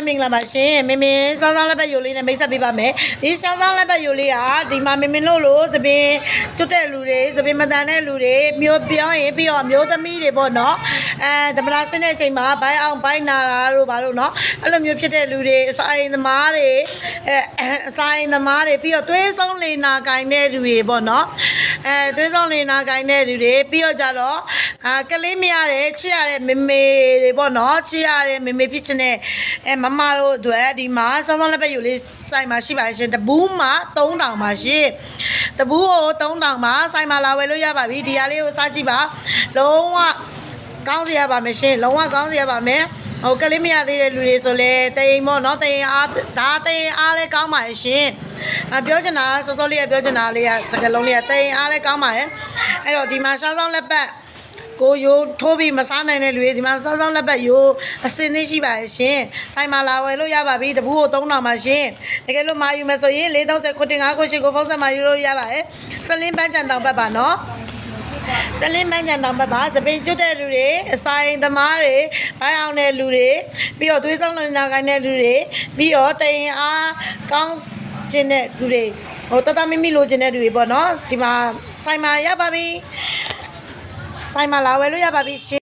မင်္ဂလာပါရှင်မင်းမင်းစောင်းစောင်းလက်ပတ်ယိုလေးနဲ့မိတ်ဆက်ပေးပါမယ်ဒီစောင်းစောင်းလက်ပတ်ယိုလေးကဒီမှာမင်းမင်းလို့သပင်ကျွတ်တဲ့လူတွေသပင်မတန်တဲ့လူတွေမျိုးပြောင်းရင်ပြီးတော့မျိုးသမီးတွေပေါ့နော်သမလာဆင်းတဲ့အချိန်မှာဘိုင်းအောင်ဘိုင်းနာတာတို့ဘာလို့နော်အဲ့လိုမျိုးဖြစ်တဲ့လူတွေအဆိုင်သမားတွေအဆိုင်သမားတွေပြီးတော့သွေးဆုံးလေနာကိုင်းတဲ့လူတွေပေါ့နော်သွေးဆုံးလေနာကိုင်းတဲ့လူတွေပြီးတော့ကြတော့ကလေးမရတဲ့ချစ်ရတဲ့မေမေတွေပေါ့နော်ချစ်ရတဲ့မေမေဖြစ်တဲ့မမတို့အတွက်ဒီမှာစောင်းစောင်းလက်ပတ်ယူလေးဆိုင်မှာရှိပါရှင်တပူးမှာ3000ပါရှင်တပူးကို3000ပါဆိုင်မှာလာဝယ်လို့ရပါပြီဒီဟာလေးကိုစားကြည့်ပါလုံးဝကောင်းစီရပါမယ်ရှင်လုံးဝကောင်းစီရပါမယ်ဟိုကလေးမရသေးတဲ့လူတွေဆိုလဲတိမ်ပေါ့နော်တိမ်အားဒါတိမ်အားလဲကောင်းပါရဲ့ရှင်ပြောချင်တာစောစောလေးကပြောချင်တာလေးကစကလုံးလေးကတိမ်အားလဲကောင်းပါရဲ့အဲ့တော့ဒီမှာစောင်းစောင်းလက်ပတ်ကိုယိုထိုးပြီးမစားနိုင်တဲ့လူတွေဒီမှာစောင်းစောင်းလက်ပတ်ယိုအစင်းသေးရှိပါရဲ့ရှင်ဆိုင်မှာလာဝယ်လို့ရပါပြီတပူးကို3000ပါရှင်တကယ်လို့မာယူမယ်ဆိုရင်430ခုတင်5ခုရှိကိုဖုန်းဆက်မှာယူလို့ရပါရဲ့စလင်းပန်းချန်တောင်ပတ်ပါနော်စလင်းမန်းကြံတောင်ဘက်ပါစပင်ကျွတ်တဲ့လူတွေအဆိုင်သမားတွေဘိုင်းအောင်တဲ့လူတွေပြီးတော့သွေးဆောင်လုံနာကိုင်းတဲ့လူတွေပြီးတော့တိမ်အားကောင်းကျင်တဲ့လူတွေဟိုတတမိမိလိုချင်တဲ့လူတွေပေါ့နော်ဒီမှာဆိုင်မှာရပါပြီဆိုင်မှာလာဝယ်လို့ရပါပြီရှင်